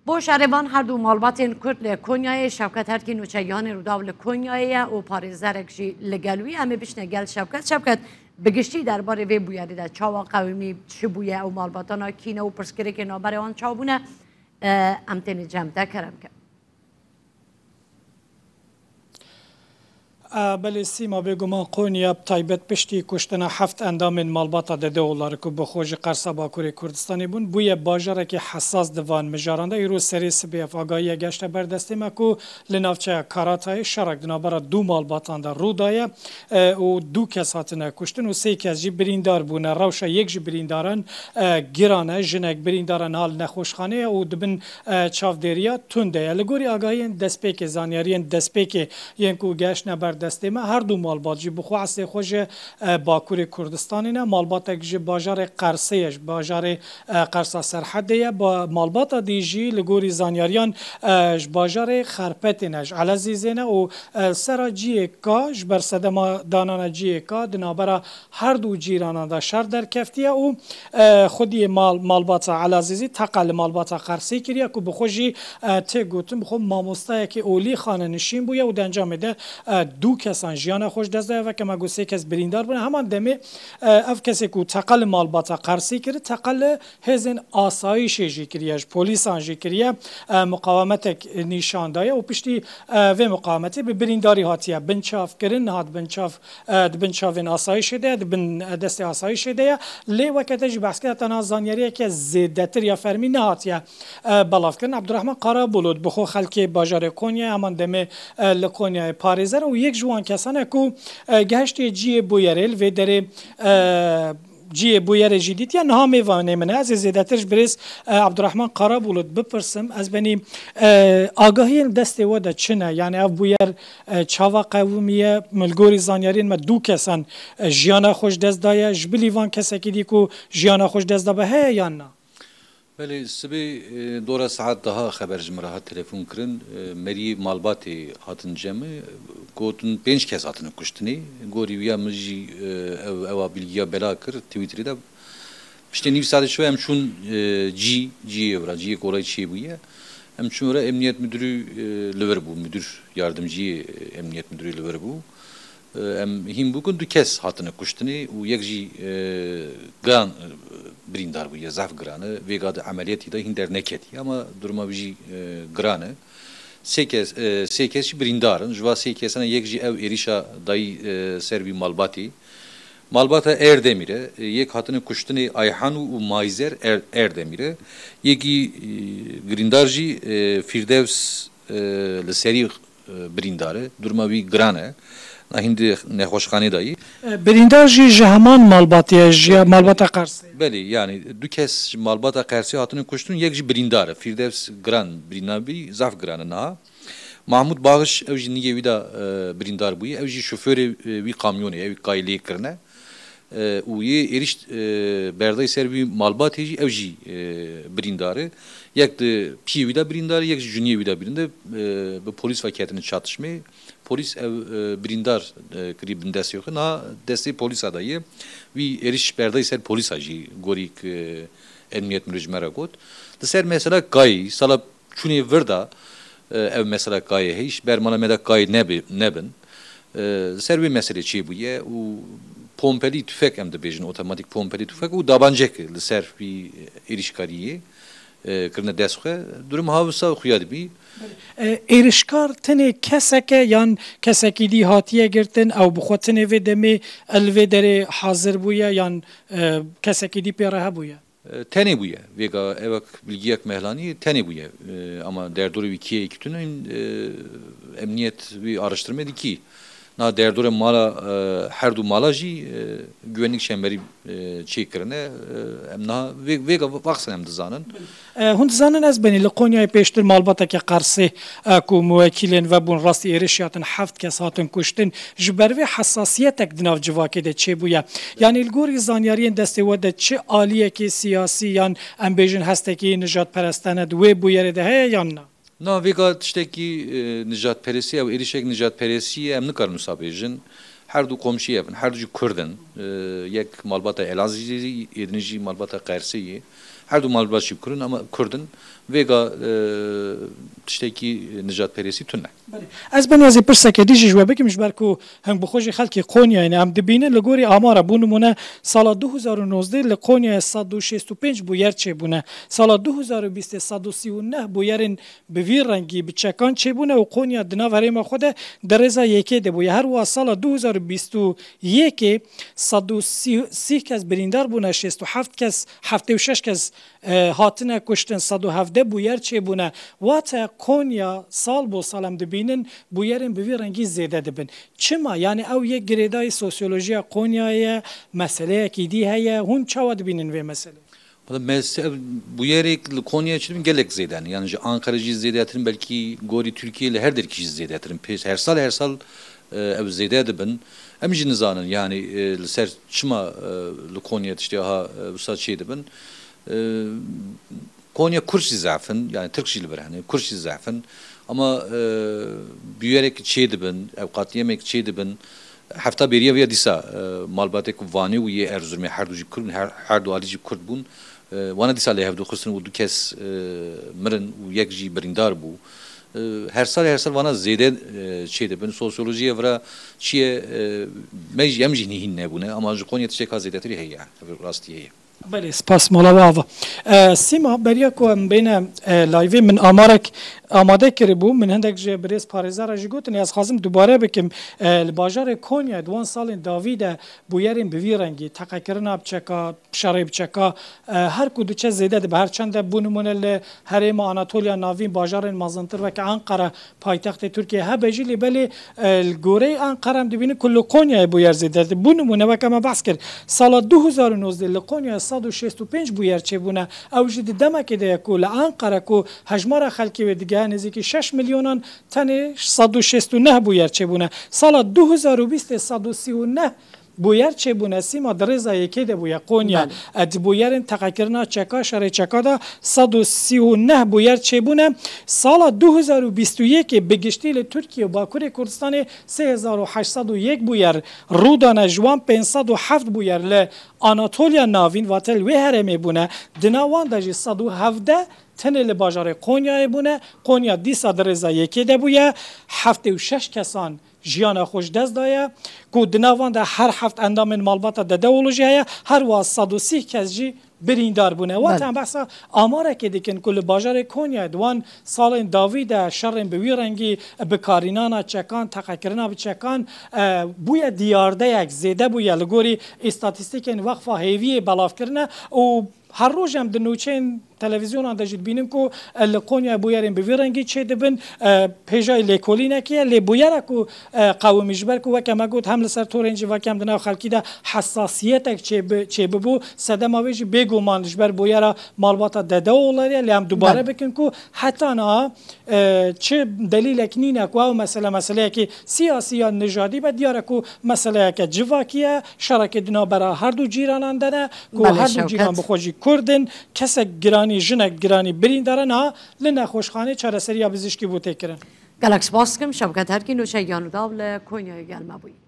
بۆ شارێبان هەردوو ماڵباتێن کورد لە کۆنیایە شەوکەت هەرکی نوچەیانی ڕووداو لە کۆنیایە و پارێزارێکژی لەگەلوی ئەمە بشنە گەل شەوکەت بگشتی دەربارەی وێ بویاریدا چاوا قەومی چ بووە ئەو ماڵباتانە کینە و پرسکرێکی نابەرەوان چاوبوونە ئەم تێنی جەمدا کەرەمکە. بله سیما بگومان قونیا تایبت پشتی کشتن 7 اندام مالباتا دده اولار که بخوش قرصا باکوری کردستانی بون بوی باجره که حساس دوان مجارنده ایرو سری سبیف آگاهی گشت بردستی مکو لنافچه کاراتای شرک دنابرا دو مالباتان در رو دایه و دو کس هاتنه کشتن و 3 کس جی بریندار بونه روشه یک جی بریندارن گرانه جنک بریندارن حال نخوشخانه و دبن چافدریا تونده لگوری آگاهی دسپیک زانیاری دسپیک ینکو گشت نبرد دسته ما هر دو مالبات جی بخوا است خوش باکوری کردستانی نه مالبات که باجار قرسیش باجار قرصا سرحدیه با مالبات دیجی لگوری زانیاریان باجار خرپتینش علازیزینه و سراجی کاش بر صدما دانان جی کا دنابرا هر دو جیرانان دا شر در کفتیه و خودی مالبات علازیزی تقل مالبات قرسی کریه که بخوجی تگوتم بخو ماموسته که اولی خانه نشین بویه و دنجام ده دو کسان جیان خوش دزده و که مگو 3 کس بریندار بونه همان دمی اف کسی که تقل مالباتا قرسی کرد تقل هزین آسایش جی کریش پولیسان جی کریه مقاومت نشان دایه و پشتی و مقاومتی به برینداری هاتیه بنچاف کرن هات بنچافین آسایش ده بن دست آسایش ده لی وقتش بحث کرد تنها زانیاریه که زیدتر یا فرمی نهاتیه بلاف کرن عبدالرحمن قرابولود بخو خلکی باجار کونیا همان دمی لکونیا پاریزر و یک جوان کسانه کو گهشت جی بویرل و در جی بویر جدید یا نها میوانه منه از زیادترش بریز عبدالرحمن قرابولود بپرسم از بنی آگاهی دست وده چنه یعنی اف بویر چاوا قومیه ملگوری زانیارین ما دو کسان جیانا خوش دست دایه جبلی وان کسی که دی کو جیانا خوش دست دابه هی یا نه بله سبی دورا ساعت daha خبر جمره تلفن کرن مری مالباتی هاتن جمع گوتن 5 کس هاتن کشتنی گوری ویا مجی او bilgiya bela kır Twitter'da işte niv saat şu hem şun G evra G kolay şey bu ya hem şun emniyet müdürü Liverpool müdür yardımcı emniyet müdürü Liverpool hem him bugün du kes hatını kuştuni u yekji gan brindar bu ya zaf granı ve gad ameliyatı da hinder neketi ama durma bir granı 8 brindarın jva 8 yekji ev erişa dayı servi malbati malbata Erdemir'e yek hatını kuştuni Ayhan u Maizer Erdemir'e yeki grindarji Firdevs le seri brindarı durma bir granı Hindi nexoşxane dayı. Birinder jî ji heman malbatiyê ji malbata Qersê. Belê yani du kes malbata Qersê hatine kuştun yek jî birîndar e. Firdevs giran birînabî zaf giran niha. Mahmud Bağış ew jî niyê wî da birîndar bûye. Ew jî şoförê wî kamyonê ew qaylê kirine. û yê êriş berdayê ser wî malbatê jî ew jî birîndar e. Yek de pî wî da birîndar yek jî juniyê wî da birîndar bi polîs ve ketine çatışmê. Polis ev birindar kribin desti yok. Na desti polis adayı. Vi eriş berdayı ser polis acı gorik emniyet müdürü got. Da ser mesela gay sala çuni verda ev mesela gay hiç bermana meda gay nebin. Ser bir mesele çi bu ye u pompeli tüfek hem de bejin otomatik pompeli tüfek u dabancek ser bir eriş kariye. Kırna desxe durum havsa xuyad bi ایرشکار تنه کسکه یان کسکی دی هاتیه گرتن او بخوتنه و دمی الوی داره حاضر بویا یان کسکی دی پیره بویا tene buya vega evak bilgiyak mehlani tene buya ama derdore bir kiye iki tünün emniyet bir araştırma ki na derdore mala her du malaji güvenlik şemberi çekirine emna vega vaksan hem dizanın هون زانن از بینی لقونیای پیشتر مالباتا که قرصی کو موکلین و بون راستی ایرشیاتن 7 کس هاتن کشتن جبروی حساسیتک دناو جواکی ده چه بویا یعنی الگوری زانیارین دسته و ده چه آلیه که سیاسی یان امبیجن هسته که نجات پرستانه دوی بویره ده هیا یا نه Na vega tişteki nijat peresi ev erişek nijat peresi em nikar nusabejin her du komşu evin her du Kurdin yek malbata Elazığ edinici malbata Qersî her du malbat şib kurun ama Kurdin vega tiştekî nijadperestî tune. Ez benazê pirsekê dijî ji we bikim ji ber ku heng bi xwe jî xelkê Konyayê em dibînin li gorî amara bû nimûne sala 2019 li Konyayê 165 bûyer çêbûne. Sala 2020 139 bûyerên bi vî rengî bi çekan çêbûne û Konya di nav herêma xwe de di rêza yekê de bûye. Her wiha sala 2021 130 kes birîndar bûne, 67 kes 76 kes hatine kuştin, 117 bûyer çêbûne. Wate Konya sal bo sal em dibînin bûyerên bi vî rengî zêde dibin. Çima yani ew yek girêdayî sosyolojiya Konyayê meseleyekî dî heye, hûn çawa dibînin vê mesele? Bu yerek li Konya için gelek zeyden. Yani Ankara jî zêdetirin belki gorî Türkiye li her derkî jî zêdetirin. Her sal ev zêde dibin. Em jî nizanin yani li ser çima li Konya tiştê ha wisa çê dibin. Konya Kurd jî zafin yani Türk jî li bir hani Kurd jî zafin. Ama büyerek çê dibin, ev qatiyemek çê dibin. Hefta beriye veya dîsa malbatek Vanê û yê Erzurumê her du jî Kurd her du alî jî Kurd bûn. Wana dîsa lê hevdû xistin û du kes mirin û yek jî birîndar bû. Her sal wana zêde çê dibin. Sosyolojiye vira çiye em jî nihîn nebûne ama ji Konya tişeka zêdetirî heye rastî heye. Belê spas mala ava. Sîma beriya ku em bêne layvê min amarek amade kiribû min hindek ji birêz parêzara jî gotin ez xwazim dubare bikim li bajarê Konya duan salên davî de bûyerên bi vî rengî teqekirina biçeka, pişarê biçeka her ku diçe zêde dibe her çend de bû nimûne li herêma Anatolya navîn bajarên mezintir weke Ankara paytextê Tirkiye hebe jî lê belê li goreyê Ankara em dibînin ku li Konyayê bûyer zêde dibin. Bû nimûne weke me behs kir sala 2019 li Konya 165 bûyer çêbûne ew jî di demekê de ye ku li Ankara ku hejmara xelkê wê dige nêzîkî 6 milyonan tenê 169 bûyer çêbûne. Sala 2020 139 bûyer çêbûne sîma di rêza yekê de bûye Konya di bûyerên teqekirina çeka şerê çeka da 139 bûyer çêbûne. Sala 2021 bi giştî li Tirkiye û Bakurê Kurdistanê 3801 bûyer rûdane ji wan 507 bûyer li Anatolya navîn watel wê herêmê bûne. Di nav wan de jî 117 tenê li bajarê Konyayê bûne. Konya dîsa di rêza yekê de bûye 76 kesan jiyana xwe ji dest daye ku di nav wan de her heft endamên malbata dedewoloji heye her wiha 130 kes jî birîndar bûne. Wate em behsa amarekê dikin ku li bajarê Konyayê di wan salên davî de şerên bi wî rengî bikarînana çekan, teqekirina bi çekan bûye diyardeyek zêde bûye li gorî îstatîstîkên Wexfa Hêviyê belavkirine û her roj em di nûçeyên televîzyonan de jî dibînin ku li Konya bûyerên bi vî rengî çê dibin pêja lêkolînekê ye lê bûyera ku qewimî ji ber ku weke me got hem li ser torên jî weke em di nav xelkî de hesasiyetek çêbibû sedema wê jî bêguman ji ber bûyera malbata Dedeoğullarê ye lê em dubare bikin ku heta niha çi delîlek nîne ku ew mesele meseleyekî siyasî ya nijadî be diyar e ku meseleyeke civakî ye şerekê di navbera her du cîranan de ne ku her du cîran bi xwe jî Kurdin kesek giranî jinek giranî birîndar niha li nexweşxanê çareseriya bizîşkî bû têkirin. Gelek spas dikim Şevket Herkî nûçeyyan û dav li Konyayê gelme bûyî.